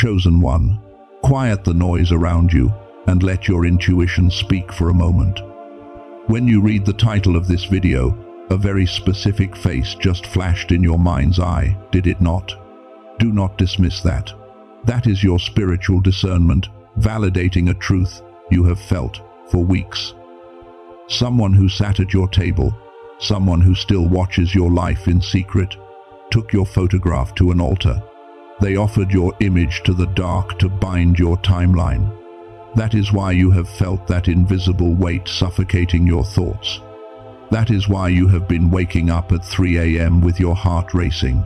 Chosen one, quiet the noise around you and let your intuition speak for a moment. When you read the title of this video, a very specific face just flashed in your mind's eye, did it not? Do not dismiss that. That is your spiritual discernment, validating a truth you have felt for weeks. Someone who sat at your table, someone who still watches your life in secret, took your photograph to an altar. They offered your image to the dark to bind your timeline. That is why you have felt that invisible weight suffocating your thoughts. That is why you have been waking up at 3 a.m. with your heart racing.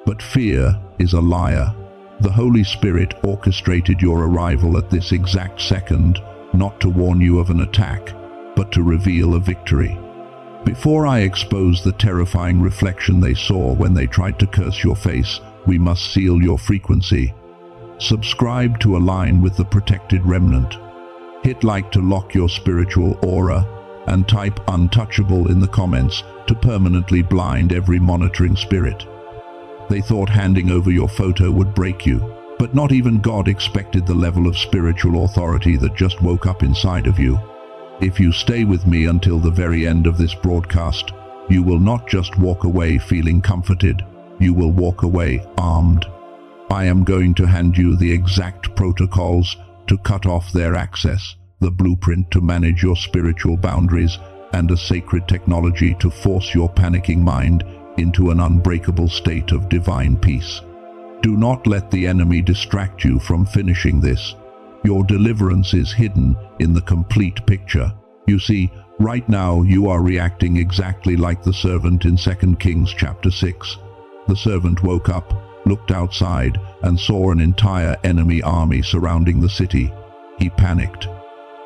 But fear is a liar. The Holy Spirit orchestrated your arrival at this exact second, not to warn you of an attack, but to reveal a victory. Before I expose the terrifying reflection they saw when they tried to curse your face, we must seal your frequency. Subscribe to align with the protected remnant. Hit like to lock your spiritual aura, and type untouchable in the comments to permanently blind every monitoring spirit. They thought handing over your photo would break you, but not even God expected the level of spiritual authority that just woke up inside of you. If you stay with me until the very end of this broadcast, you will not just walk away feeling comforted, you will walk away armed. I am going to hand you the exact protocols to cut off their access, the blueprint to manage your spiritual boundaries, and a sacred technology to force your panicking mind into an unbreakable state of divine peace. Do not let the enemy distract you from finishing this. Your deliverance is hidden in the complete picture. You see, right now you are reacting exactly like the servant in 2 Kings chapter 6. The servant woke up, looked outside, and saw an entire enemy army surrounding the city. He panicked.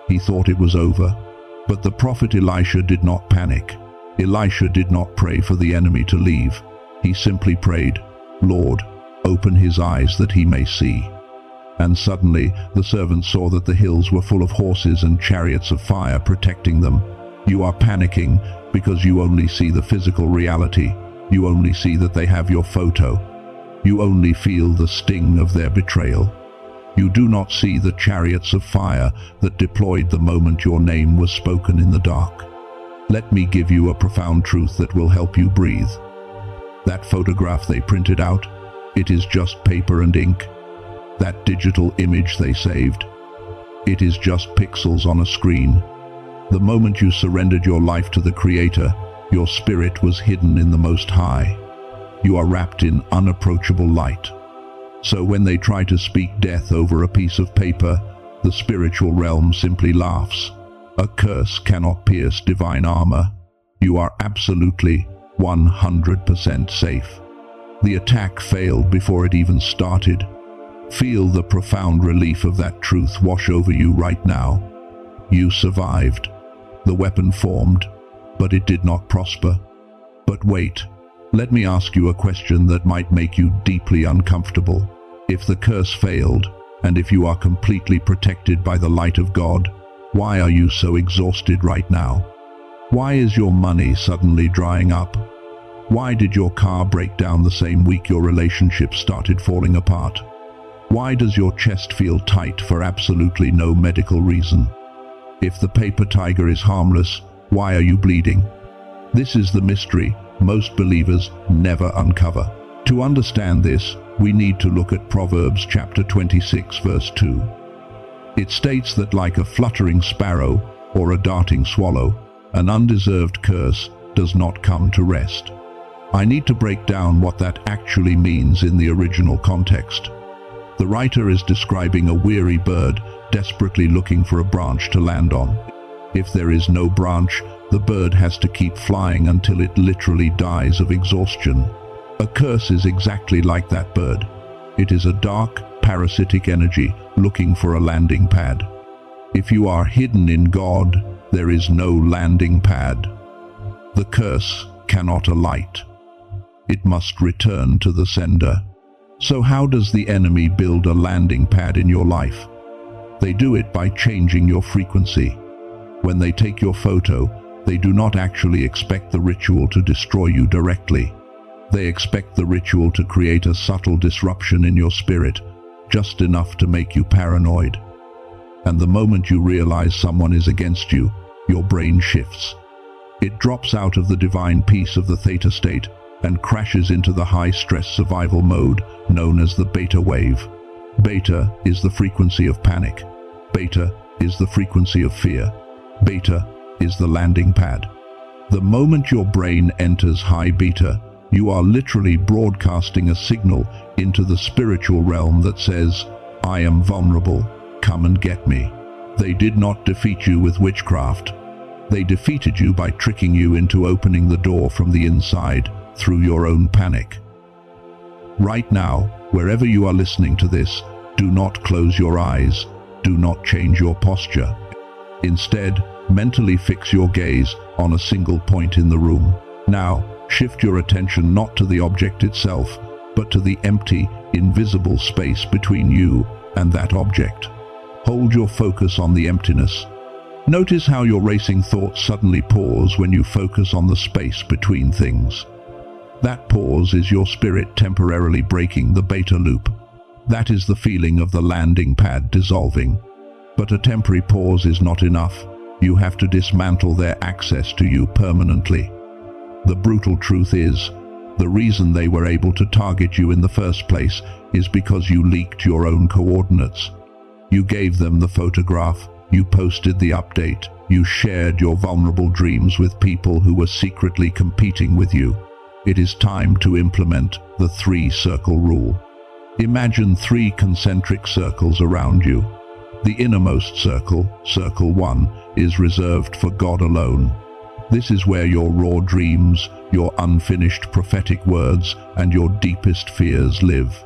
He thought it was over. But the prophet Elisha did not panic. Elisha did not pray for the enemy to leave. He simply prayed, "Lord, open his eyes that he may see." And suddenly the servant saw that the hills were full of horses and chariots of fire protecting them. You are panicking because you only see the physical reality. You only see that they have your photo. You only feel the sting of their betrayal. You do not see the chariots of fire that deployed the moment your name was spoken in the dark. Let me give you a profound truth that will help you breathe. That photograph they printed out, it is just paper and ink. That digital image they saved, it is just pixels on a screen. The moment you surrendered your life to the Creator, your spirit was hidden in the Most High. You are wrapped in unapproachable light. So when they try to speak death over a piece of paper, the spiritual realm simply laughs. A curse cannot pierce divine armor. You are absolutely 100% safe. The attack failed before it even started. Feel the profound relief of that truth wash over you right now. You survived. The weapon formed, but it did not prosper. But wait, let me ask you a question that might make you deeply uncomfortable. If the curse failed, and if you are completely protected by the light of God, why are you so exhausted right now? Why is your money suddenly drying up? Why did your car break down the same week your relationship started falling apart? Why does your chest feel tight for absolutely no medical reason? If the paper tiger is harmless, why are you bleeding? This is the mystery most believers never uncover. To understand this, we need to look at Proverbs chapter 26 verse 2. It states that like a fluttering sparrow or a darting swallow, an undeserved curse does not come to rest. I need to break down what that actually means in the original context. The writer is describing a weary bird desperately looking for a branch to land on. If there is no branch, the bird has to keep flying until it literally dies of exhaustion. A curse is exactly like that bird. It is a dark, parasitic energy looking for a landing pad. If you are hidden in God, there is no landing pad. The curse cannot alight. It must return to the sender. So how does the enemy build a landing pad in your life? They do it by changing your frequency. When they take your photo, they do not actually expect the ritual to destroy you directly. They expect the ritual to create a subtle disruption in your spirit, just enough to make you paranoid. And the moment you realize someone is against you, your brain shifts. It drops out of the divine peace of the theta state and crashes into the high-stress survival mode known as the beta wave. Beta is the frequency of panic. Beta is the frequency of fear. Beta is the landing pad. The moment your brain enters high beta, you are literally broadcasting a signal into the spiritual realm that says, "I am vulnerable, come and get me." They did not defeat you with witchcraft. They defeated you by tricking you into opening the door from the inside through your own panic. Right now, wherever you are listening to this, do not close your eyes. Do not change your posture. Instead, mentally fix your gaze on a single point in the room. Now, shift your attention not to the object itself, but to the empty, invisible space between you and that object. Hold your focus on the emptiness. Notice how your racing thoughts suddenly pause when you focus on the space between things. That pause is your spirit temporarily breaking the beta loop. That is the feeling of the landing pad dissolving. But a temporary pause is not enough. You have to dismantle their access to you permanently. The brutal truth is, the reason they were able to target you in the first place is because you leaked your own coordinates. You gave them the photograph, you posted the update, you shared your vulnerable dreams with people who were secretly competing with you. It is time to implement the 3-circle rule. Imagine 3 concentric circles around you. The innermost circle, circle 1, is reserved for God alone. This is where your raw dreams, your unfinished prophetic words, and your deepest fears live.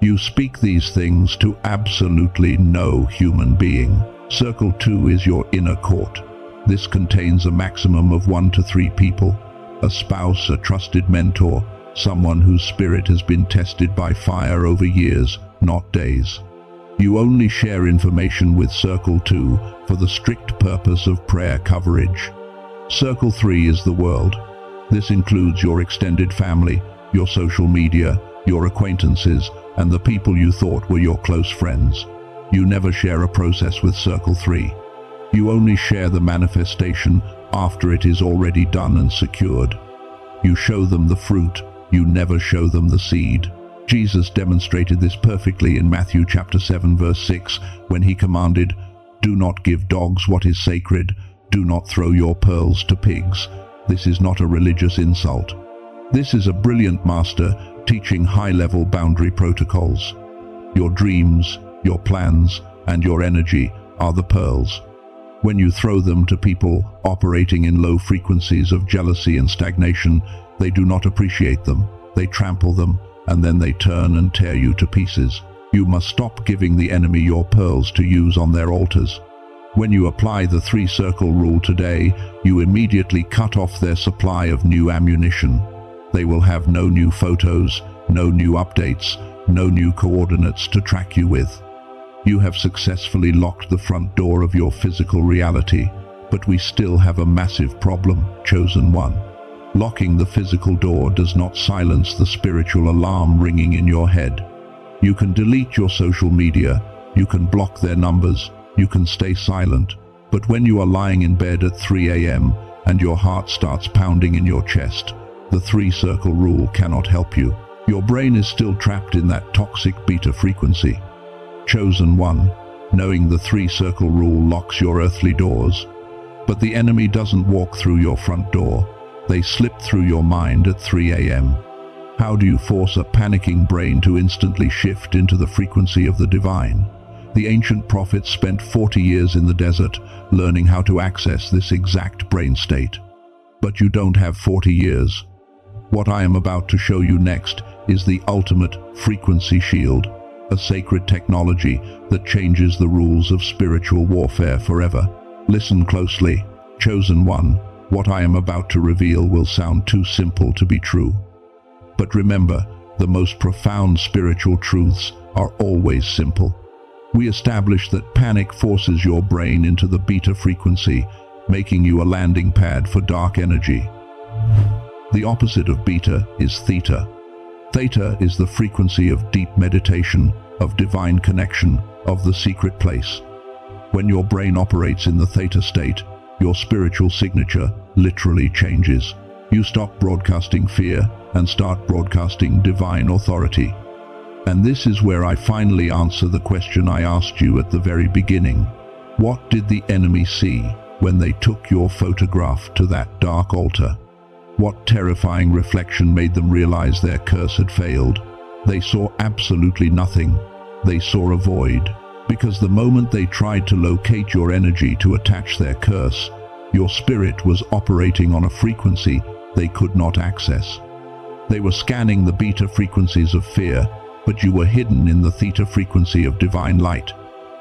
You speak these things to absolutely no human being. Circle 2 is your inner court. This contains a maximum of 1 to 3 people. A spouse, a trusted mentor, someone whose spirit has been tested by fire over years, not days. You only share information with Circle 2 for the strict purpose of prayer coverage. Circle 3 is the world. This includes your extended family, your social media, your acquaintances, and the people you thought were your close friends. You never share a process with Circle 3. You only share the manifestation after it is already done and secured. You show them the fruit, you never show them the seed. Jesus demonstrated this perfectly in Matthew chapter 7 verse 6 when he commanded, "Do not give dogs what is sacred, do not throw your pearls to pigs." This is not a religious insult. This is a brilliant master teaching high-level boundary protocols. Your dreams, your plans, and your energy are the pearls. When you throw them to people operating in low frequencies of jealousy and stagnation, they do not appreciate them. They trample them, and then they turn and tear you to pieces. You must stop giving the enemy your pearls to use on their altars. When you apply the 3-circle rule today, you immediately cut off their supply of new ammunition. They will have no new photos, no new updates, no new coordinates to track you with. You have successfully locked the front door of your physical reality, but we still have a massive problem, chosen one. Locking the physical door does not silence the spiritual alarm ringing in your head. You can delete your social media, you can block their numbers, you can stay silent, but when you are lying in bed at 3 a.m. and your heart starts pounding in your chest, the 3-circle rule cannot help you. Your brain is still trapped in that toxic beta frequency. Chosen one, knowing the 3-circle rule locks your earthly doors. But the enemy doesn't walk through your front door. They slip through your mind at 3 a.m. How do you force a panicking brain to instantly shift into the frequency of the divine? The ancient prophets spent 40 years in the desert learning how to access this exact brain state. But you don't have 40 years. What I am about to show you next is the ultimate frequency shield, a sacred technology that changes the rules of spiritual warfare forever. Listen closely. Chosen one, what I am about to reveal will sound too simple to be true. But remember, the most profound spiritual truths are always simple. We establish that panic forces your brain into the beta frequency, making you a landing pad for dark energy. The opposite of beta is theta. Theta is the frequency of deep meditation, of divine connection, of the secret place. When your brain operates in the theta state, your spiritual signature literally changes. You stop broadcasting fear and start broadcasting divine authority. And this is where I finally answer the question I asked you at the very beginning. What did the enemy see when they took your photograph to that dark altar? What terrifying reflection made them realize their curse had failed? They saw absolutely nothing. They saw a void. Because the moment they tried to locate your energy to attach their curse, your spirit was operating on a frequency they could not access. They were scanning the beta frequencies of fear, but you were hidden in the theta frequency of divine light.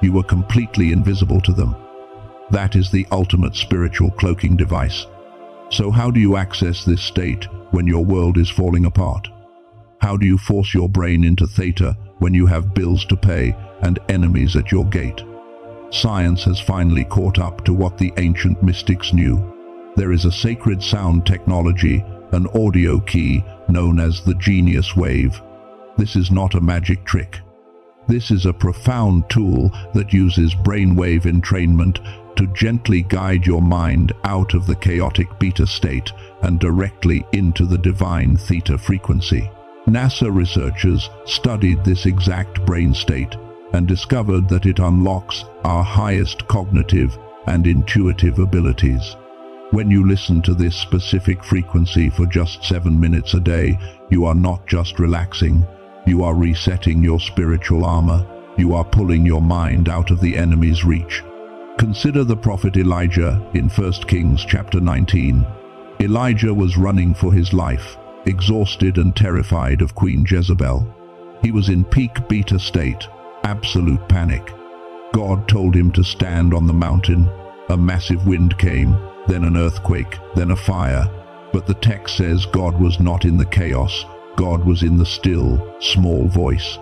You were completely invisible to them. That is the ultimate spiritual cloaking device. So how do you access this state when your world is falling apart? How do you force your brain into theta when you have bills to pay and enemies at your gate? Science has finally caught up to what the ancient mystics knew. There is a sacred sound technology, an audio key known as the genius wave. This is not a magic trick. This is a profound tool that uses brainwave entrainment to gently guide your mind out of the chaotic beta state and directly into the divine theta frequency. NASA researchers studied this exact brain state and discovered that it unlocks our highest cognitive and intuitive abilities. When you listen to this specific frequency for just 7 minutes a day, you are not just relaxing, you are resetting your spiritual armor. You are pulling your mind out of the enemy's reach. Consider the prophet Elijah in 1 Kings chapter 19. Elijah was running for his life, exhausted and terrified of Queen Jezebel. He was in peak beta state, absolute panic. God told him to stand on the mountain. A massive wind came, then an earthquake, then a fire. But the text says God was not in the chaos. God was in the still, small voice.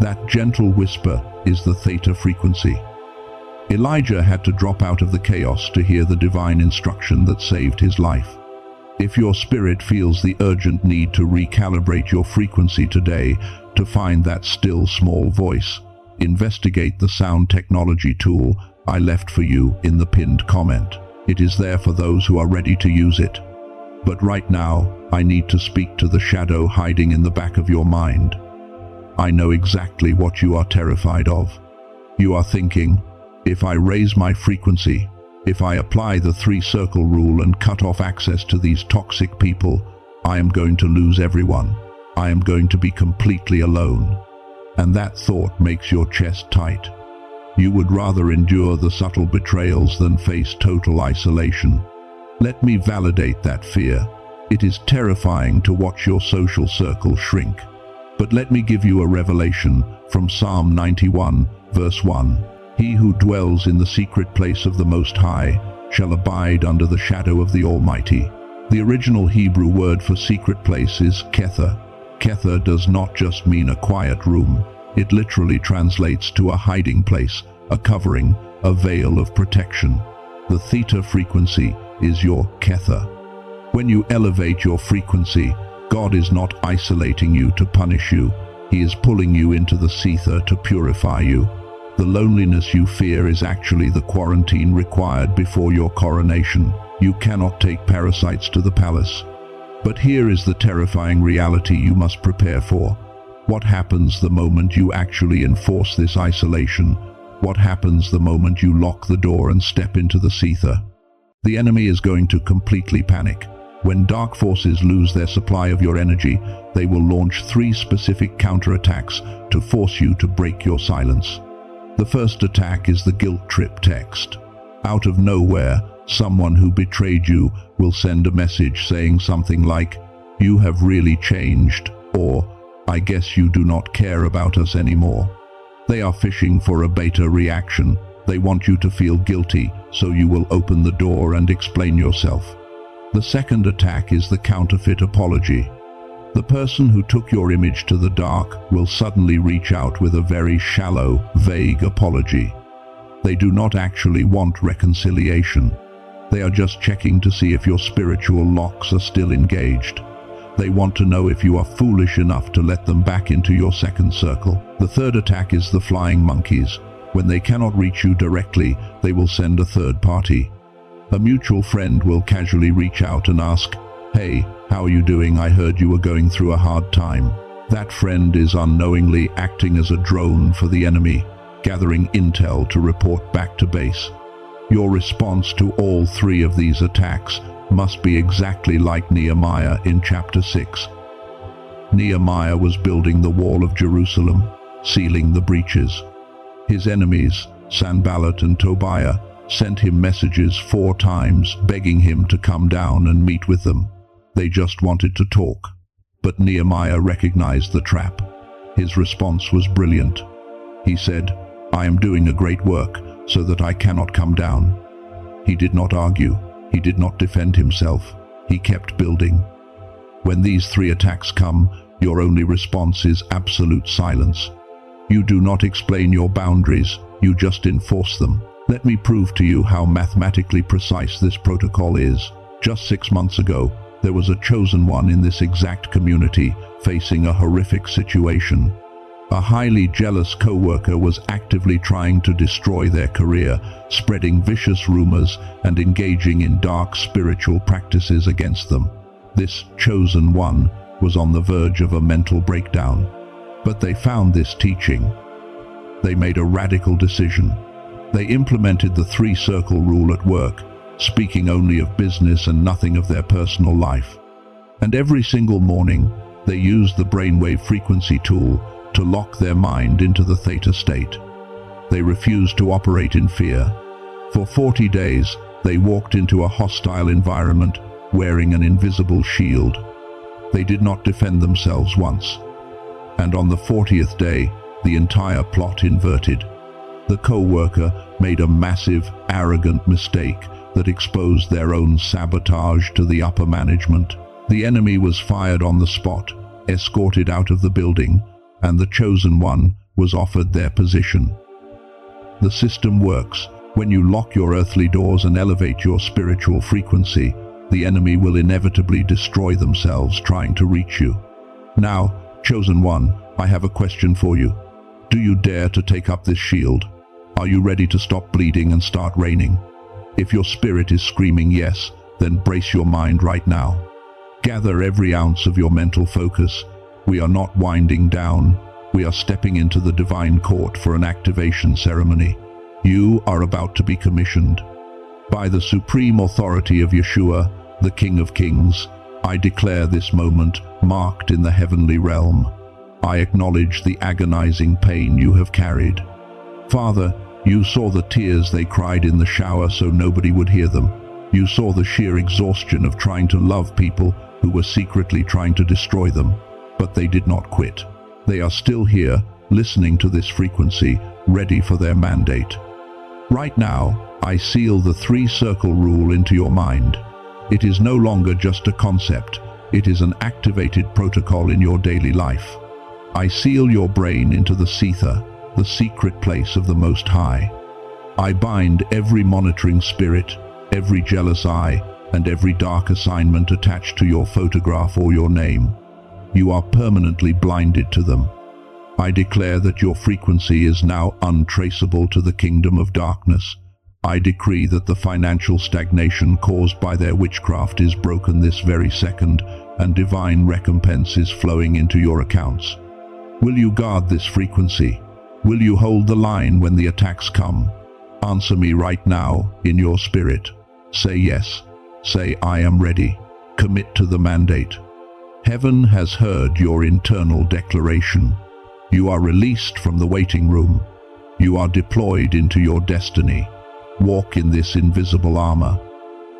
That gentle whisper is the theta frequency. Elijah had to drop out of the chaos to hear the divine instruction that saved his life. If your spirit feels the urgent need to recalibrate your frequency today to find that still, small voice, investigate the sound technology tool I left for you in the pinned comment. It is there for those who are ready to use it. But right now, I need to speak to the shadow hiding in the back of your mind. I know exactly what you are terrified of. You are thinking, if I raise my frequency, if I apply the 3-circle rule and cut off access to these toxic people, I am going to lose everyone. I am going to be completely alone. And that thought makes your chest tight. You would rather endure the subtle betrayals than face total isolation. Let me validate that fear. It is terrifying to watch your social circle shrink. But let me give you a revelation from Psalm 91, verse 1. He who dwells in the secret place of the Most High shall abide under the shadow of the Almighty. The original Hebrew word for secret place is kether. Kether does not just mean a quiet room. It literally translates to a hiding place, a covering, a veil of protection. The theta frequency is your kether. When you elevate your frequency, God is not isolating you to punish you. He is pulling you into the sether to purify you. The loneliness you fear is actually the quarantine required before your coronation. You cannot take parasites to the palace. But here is the terrifying reality you must prepare for. What happens the moment you actually enforce this isolation? What happens the moment you lock the door and step into the sether? The enemy is going to completely panic. When dark forces lose their supply of your energy, they will launch 3 specific counterattacks to force you to break your silence. The first attack is the guilt trip text. Out of nowhere, someone who betrayed you will send a message saying something like, "You have really changed," or, "I guess you do not care about us anymore." They are fishing for a beta reaction. They want you to feel guilty, so you will open the door and explain yourself. The second attack is the counterfeit apology. The person who took your image to the dark will suddenly reach out with a very shallow, vague apology. They do not actually want reconciliation. They are just checking to see if your spiritual locks are still engaged. They want to know if you are foolish enough to let them back into your second circle. The third attack is the flying monkeys. When they cannot reach you directly, they will send a third party. A mutual friend will casually reach out and ask, "Hey, how are you doing? I heard you were going through a hard time." That friend is unknowingly acting as a drone for the enemy, gathering intel to report back to base. Your response to all three of these attacks must be exactly like Nehemiah in chapter 6. Nehemiah was building the wall of Jerusalem, sealing the breaches. His enemies, Sanballat and Tobiah, sent him messages 4 times begging him to come down and meet with them. They just wanted to talk. But Nehemiah recognized the trap. His response was brilliant. He said, "I am doing a great work, so that I cannot come down." He did not argue. He did not defend himself. He kept building. When these 3 attacks come, your only response is absolute silence. You do not explain your boundaries, you just enforce them. Let me prove to you how mathematically precise this protocol is. Just 6 months ago, there was a chosen one in this exact community facing a horrific situation. A highly jealous co-worker was actively trying to destroy their career, spreading vicious rumors and engaging in dark spiritual practices against them. This chosen one was on the verge of a mental breakdown. But they found this teaching. They made a radical decision. They implemented the 3-circle rule at work, speaking only of business and nothing of their personal life. And every single morning, they used the brainwave frequency tool to lock their mind into the theta state. They refused to operate in fear. For 40 days, they walked into a hostile environment, wearing an invisible shield. They did not defend themselves once. And on the 40th day, the entire plot inverted. The co-worker made a massive, arrogant mistake that exposed their own sabotage to the upper management. The enemy was fired on the spot, escorted out of the building, and the chosen one was offered their position. The system works. When you lock your earthly doors and elevate your spiritual frequency, the enemy will inevitably destroy themselves trying to reach you. Now, chosen one, I have a question for you. Do you dare to take up this shield? Are you ready to stop bleeding and start reigning? If your spirit is screaming yes, then brace your mind right now. Gather every ounce of your mental focus. We are not winding down. We are stepping into the divine court for an activation ceremony. You are about to be commissioned. By the supreme authority of Yeshua, the King of Kings, I declare this moment marked in the heavenly realm. I acknowledge the agonizing pain you have carried. Father, you saw the tears they cried in the shower so nobody would hear them. You saw the sheer exhaustion of trying to love people who were secretly trying to destroy them. But they did not quit. They are still here, listening to this frequency, ready for their mandate. Right now, I seal the 3-circle rule into your mind. It is no longer just a concept. It is an activated protocol in your daily life. I seal your brain into the Sether, the secret place of the Most High. I bind every monitoring spirit, every jealous eye, and every dark assignment attached to your photograph or your name. You are permanently blinded to them. I declare that your frequency is now untraceable to the kingdom of darkness. I decree that the financial stagnation caused by their witchcraft is broken this very second, and divine recompense is flowing into your accounts. Will you guard this frequency? Will you hold the line when the attacks come? Answer me right now in your spirit. Say yes. Say, I am ready. Commit to the mandate. Heaven has heard your internal declaration. You are released from the waiting room. You are deployed into your destiny. Walk in this invisible armor.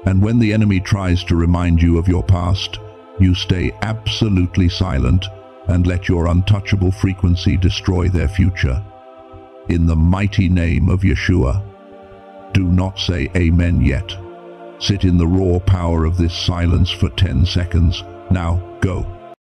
And when the enemy tries to remind you of your past, you stay absolutely silent and let your untouchable frequency destroy their future. In the mighty name of Yeshua. Do not say amen yet. Sit in the raw power of this silence for 10 seconds. Now, go.